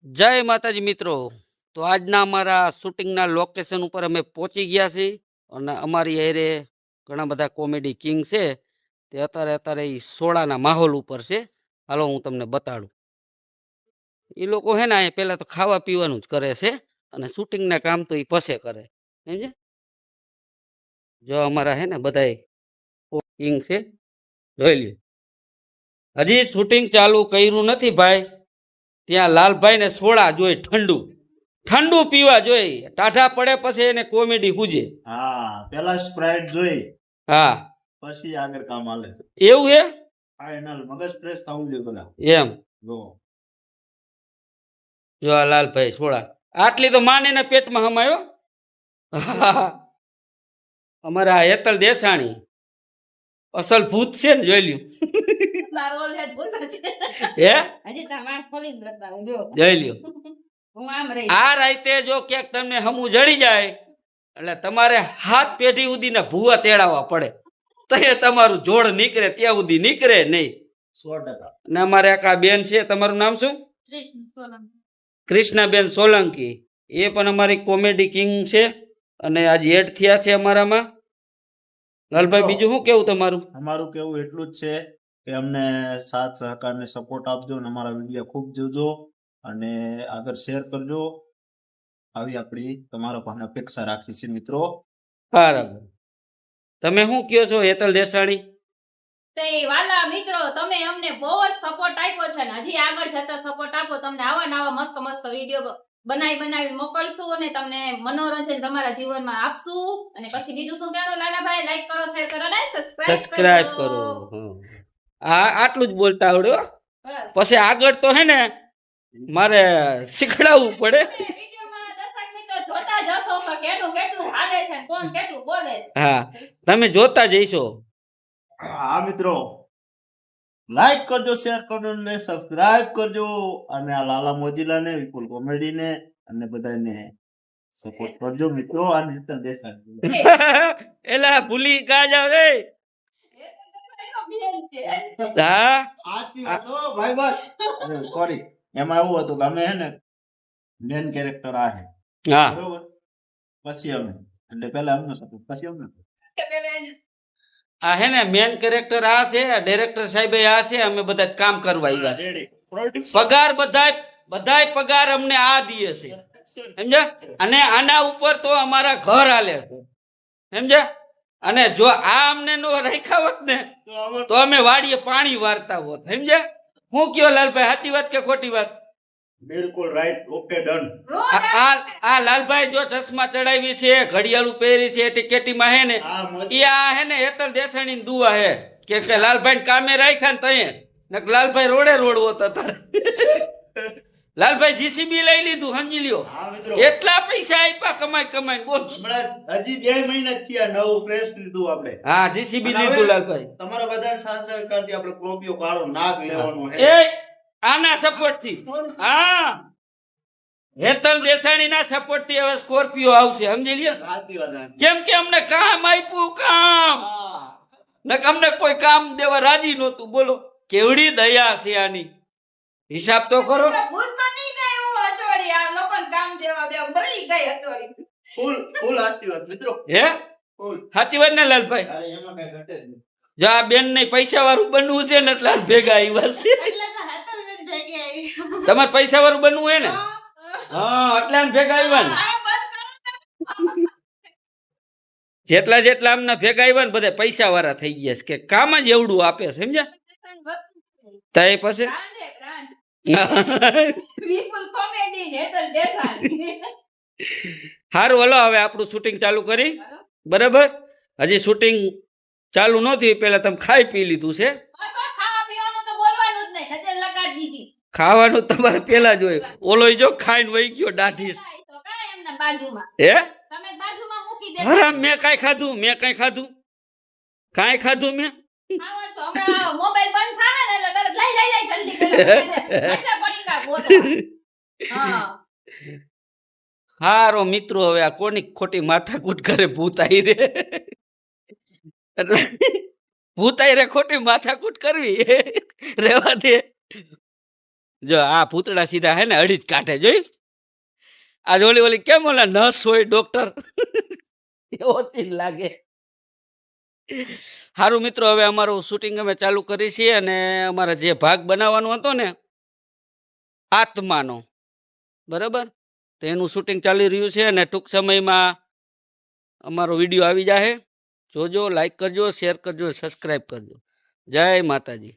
જય માતાજી મિત્રો, તો આજના અમારા શૂટિંગના લોકેશન ઉપર અમે પહોંચી ગયા છીએ અને અમારી હારે ઘણા બધા કોમેડી કિંગ છે. તે અત્યારે ઈ સોડાના માહોલ ઉપર છે. હાલો હું તમને બતાડું. એ લોકો હે ને અહીંયા પહેલા તો ખાવા પીવાનું જ કરે છે અને શૂટિંગના કામ તો એ પછી કરે, સમજે. જો અમારા હે ને બધાય કિંગ છે, જોઈ લ્યો. હજી શૂટિંગ ચાલુ કર્યું નથી ભાઈ. ત્યાં લાલભાઈ ને સોડા જોઈ, ઠંડુ ઠંડુ પીવા જોઈ. ટાઢા પડે પછી એને કોમેડી હુજે. હા, પેલા સ્પ્રાઇટ જોઈ, હા પછી આગળ કામ હાલે. એવું હે, ફાઇનલ મગજ ફ્રેશ થવું જોઈએ પેલા. એમ જો જો આ લાલભાઈ સોડા આટલી તો માને ના પેટમાં હમાયો. અમારા હેતલ દેસાણી અસલ ભૂત છે ને, જોઈ લ્યો. હે જોઈ લ્યો. આ રાતે જો ક્યાંક તમને હમું જડી જાય એટલે તમારે હાથ પેઢી સુધીના ભૂવા તેડાવવા પડે તો એ તમારું જોડ નીકળે, ત્યાં સુધી નીકળે નહીં. 100%. અને અમારે એક આ બેન છે, તમારું નામ શું? કૃષ્ણાબેન સોલંકી. એ પણ અમારી કોમેડી કિંગ છે અને આજે એડ થયા છે અમારામાં. લાલભાઈ બીજું શું કેવું તમારું? અમારું કેવું એટલું જ છે કે અમને સાથ સહકાર ને સપોર્ટ આપજો અને અમારા વિડીયો ખૂબ જોજો અને આગળ શેર કરજો. આવી આપણી તમારા પાસે અપેક્ષા રાખી છે મિત્રો. બરાબર. તમે શું કયો છો હેતલ દેસાણી? તે વાલા મિત્રો, તમે અમને બહુ જ સપોર્ટ આપ્યો છે ને હજી આગળ જતા સપોર્ટ આપો. તમને આવા નવા મસ્ત મસ્ત વિડીયો બનાવી મોકલશું અને તમને મનોરંજન તમારા જીવનમાં આપશું. અને પછી બીજું શું કહેવાનું લાલાભાઈ? લાઈક કરો, શેર કરો અને સબસ્ક્રાઇબ કરો. હા, આટલું જ બોલતા આવડ્યો. પછી આગળ તો હે ને મારે શીખડાવવું પડે. વિડીયોમાં દર્શક મિત્રો જોતા જશો કે કેટલું હાલે છે ને કોણ કેટલું બોલે છે. હા, તમે જોતા જઈશો. હા મિત્રો, લાઈક કરજો, શેર કરજો અને સબસ્ક્રાઇબ કરજો અને આ લાલા મોજીલા ને વિપુલ કોમેડી ને અને બધાને સપોર્ટ કરજો મિત્રો. આ નિતન દેસાઈ એલા ભૂલી કા જાવ રે. હા આજની વાત હો ભાઈ ભાઈ. સોરી, એમાં એવું હતું કે અમે હે ને મેન કેરેક્ટર આ હે, હા બરોબર. પછી અમે એટલે પેલા અમને સપોર્ટ, પછી અમે. આ હે ને મેન કેરેક્ટર આ છે, ડાયરેક્ટર સાહેબ આ છે. અમે બધા જ કામ કરવા આવ્યા છે. પગાર બધાય પગાર અમને આ દીએ છે, સમજ્યા? અને આના ઉપર તો અમારા ઘર હાલે છે, સમજ્યા? અને જો આ અમને નો રાખ્યા હોત ને તો અમે વાડીએ પાણી વારતા હોત, સમજ્યા? હું કયો લાલભાઈ, સાચી વાત કે ખોટી વાત? બિલકુલ રાઈટ, ઓકે ડન. આ લાલભાઈ જો ચશ્મા ચડાવી છે, ઘડિયાળું પહેરી છે, ટિકેટીમાં હે ને એ આ હે ને હેતલ દેસાણી ની દુઆ હે કે લાલભાઈ કામે રાખ્યા ને તયે નક લાલભાઈ રોડે રોડવો તો તારે. લાલભાઈ જીસીબી લઈ લીધું, સમજી લ્યો. હા મિત્રો, એટલા પૈસા આપ્યા કમાઈ બોલ. હમણાં હજી 2 મહિના જ થયા નવું પ્રેસ લીધું આપણે. હા, જીસીબી લીધું લાલભાઈ. તમારા બધા સાથ સહકારથી આપણે ક્રોપિયો કાળો નાગ લેવાનો છે. એ આના સપોર્ટ થી, હા, હેતલ દેસાણી ના સપોર્ટ થી હવે સ્કોર્પિયો આવશે, સમજી લ્યો. સાચી વાત છે. કેમ કે અમને કામ આપ્યું, કામ. હા. નક અમને કોઈ કામ દેવા રાજી નહોતું. બોલો કેવડી દયા છે આની, હિસાબ તો કરો. ભૂતમાં નહીં ગયું હતોડી, આ લોકોને કામ દેવા બળી ગઈ હતોડી. ફૂલ આશીર્વાદ મિત્રો. હે, ફૂલ. સાચી વાત ને લાલભાઈ? અરે એમાં કઈ ઘટે જ નહીં. જો આ બેન ને પૈસા વાળું બનવું છે ને એટલે આ ભેગા આવ્યા છે. એટલે તો હેતલબેન ભેગી આવી. તમારે પૈસા વાળું બનવું હે ને? હા, એટલે આમ ભેગા આવ્યા ને. આ બંધ કરો. જેટલા જેટલા આમના ભેગા આવ્યા ને બધા પૈસા વાળા થઈ ગયા છે, કે કામ જ એવડું આપે છે, સમજ્યા? તાય પછી વિપુલ કોમેડી હેતલ દેસાણી. સારું, હલો હવે આપણું શૂટિંગ ચાલુ કરી. બરાબર, હજી શૂટિંગ ચાલુ નહોતી, પેલા તમે ખાઈ પી લીધું છે. ખાવા પીવાનું તો બોલવાનું જ નહીં, નજર લગાડી દીધી. ખાવાનું તમારે પેલા જોયું. ઓલો જો ખાઈને વહી ગયો દાઢી. તો કાંઈ એમના બાજુમાં હે, તમે બાજુમાં મૂકી દે. હરામ, મેં કાંઈ ખાધું? કાંઈ ખાધું મેં? ખાવા છો હમણાં મોબાઈલ બંધ થાય ને એટલે તરત લઈ જલ્દી કરી. મજા પડી કા ગોતા. હા, હારો મિત્રો, હવે આ કોની ખોટી માથાકૂટ કરે? ભૂતાઈ રે એટલે ભૂતાઈ રે ખોટી માથાકૂટ કરવી રેવા દે. જો આ પૂતળા સીધા હે ને અડી જ કાઢે જોઈ આજ ઓલી કેમ ઓલા નર્સ હોય ડોક્ટર એવો સીન લાગે. સારું મિત્રો, હવે અમારું શૂટિંગ અમે ચાલુ કરી છીએ અને અમારા જે ભાગ બનાવવાનો હતો ને આત્માનો, બરાબર, તો એનું શૂટિંગ ચાલી રહ્યું છે અને ટૂંક સમયમાં અમારો વિડીયો આવી જાય. જોજો, લાઈક કરજો, શેર કરજો, સબસ્ક્રાઈબ કરજો. જય માતાજી.